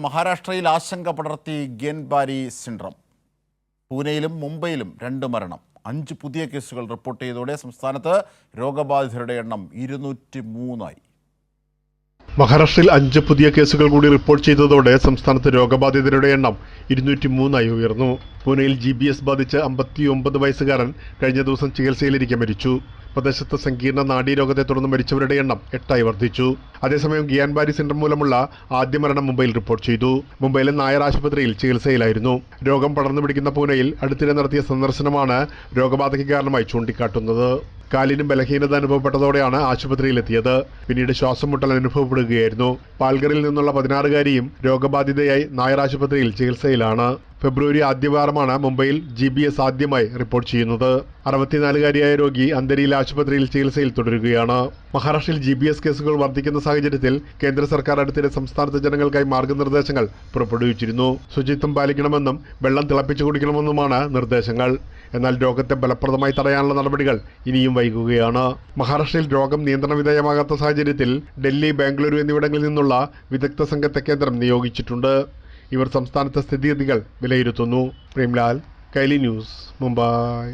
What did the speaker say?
മഹാരാഷ്ട്രയിൽ ആശങ്ക പടർത്തി ഗിയൻബാരി സിൻഡ്രോം. പൂനെയിലും മുംബൈയിലും 2 മരണം. 5 പുതിയ കേസുകൾ റിപ്പോർട്ട് ചെയ്തതോടെ സംസ്ഥാനത്ത് രോഗബാധിതരുടെ എണ്ണം 203 ആയി. മഹാരാഷ്ട്രയിൽ 5 പുതിയ കേസുകൾ കൂടി റിപ്പോർട്ട് ചെയ്തതോടെ സംസ്ഥാനത്ത് രോഗബാധിതരുടെ എണ്ണം 203 ആയി ഉയർന്നു. പൂനെയിൽ GBS ബാധിച്ച് 59 വയസ്സുകാരൻ കഴിഞ്ഞ ദിവസം ചികിത്സയിലിരിക്കെ മരിച്ചു. പ്രദേശത്ത് സങ്കീർണ നാഡീരോഗത്തെ തുടർന്ന് മരിച്ചവരുടെ എണ്ണം 8 ആയി വർദ്ധിച്ചു. അതേസമയം ഗിയാൻബാരി സിൻഡ്രോം മൂലമുള്ള ആദ്യ മരണം മുംബൈയിൽ റിപ്പോർട്ട് ചെയ്തു. മുംബൈയിലെ നായർ ആശുപത്രിയിൽ ചികിത്സയിലായിരുന്നു. രോഗം പടർന്നു പിടിക്കുന്ന പൂനെയിൽ അടുത്തിടെ നടത്തിയ സന്ദർശനമാണ് രോഗബാധയ്ക്ക് കാരണമായി ചൂണ്ടിക്കാട്ടുന്നത്. കാലിന് ബലഹീനത അനുഭവപ്പെട്ടതോടെയാണ് ആശുപത്രിയിലെത്തിയത്. പിന്നീട് ശ്വാസം മുട്ടൽ അനുഭവപ്പെടുകയായിരുന്നു. പാൽഗറിൽ നിന്നുള്ള 16-കാരിയും രോഗബാധിതയായി നായർ ആശുപത്രിയിൽ ചികിത്സയിലാണ്. ഫെബ്രുവരി ആദ്യവാരമാണ് മുംബൈയിൽ GBS ആദ്യമായി റിപ്പോർട്ട് ചെയ്യുന്നത്. 64-കാരിയായ രോഗി അന്ധരിയിലെ ആശുപത്രിയിൽ ചികിത്സയിൽ തുടരുകയാണ്. മഹാരാഷ്ട്രയിൽ GBS കേസുകൾ വർദ്ധിക്കുന്ന സാഹചര്യത്തിൽ കേന്ദ്ര സർക്കാർ അടുത്തിടെ സംസ്ഥാനത്തെ ജനങ്ങൾക്കായി മാർഗനിർദ്ദേശങ്ങൾ പുറപ്പെടുവിച്ചിരുന്നു. ശുചിത്വം പാലിക്കണമെന്നും വെള്ളം തിളപ്പിച്ചു കുടിക്കണമെന്നുമാണ് നിർദ്ദേശങ്ങൾ. എന്നാൽ രോഗത്തെ ഫലപ്രദമായി തടയാനുള്ള നടപടികൾ ഇനിയും വൈകുകയാണ്. മഹാരാഷ്ട്രയിൽ രോഗം നിയന്ത്രണ വിധേയമാകാത്ത സാഹചര്യത്തിൽ ഡൽഹി, ബാംഗ്ലൂരു എന്നിവിടങ്ങളിൽ നിന്നുള്ള വിദഗ്ധ സംഘത്തെ കേന്ദ്രം നിയോഗിച്ചിട്ടുണ്ട്. ഇവർ സംസ്ഥാനത്തെ സ്ഥിതിഗതികൾ വിലയിരുത്തുന്നു. പ്രേംലാൽ, കൈലി ന്യൂസ്, മുംബൈ.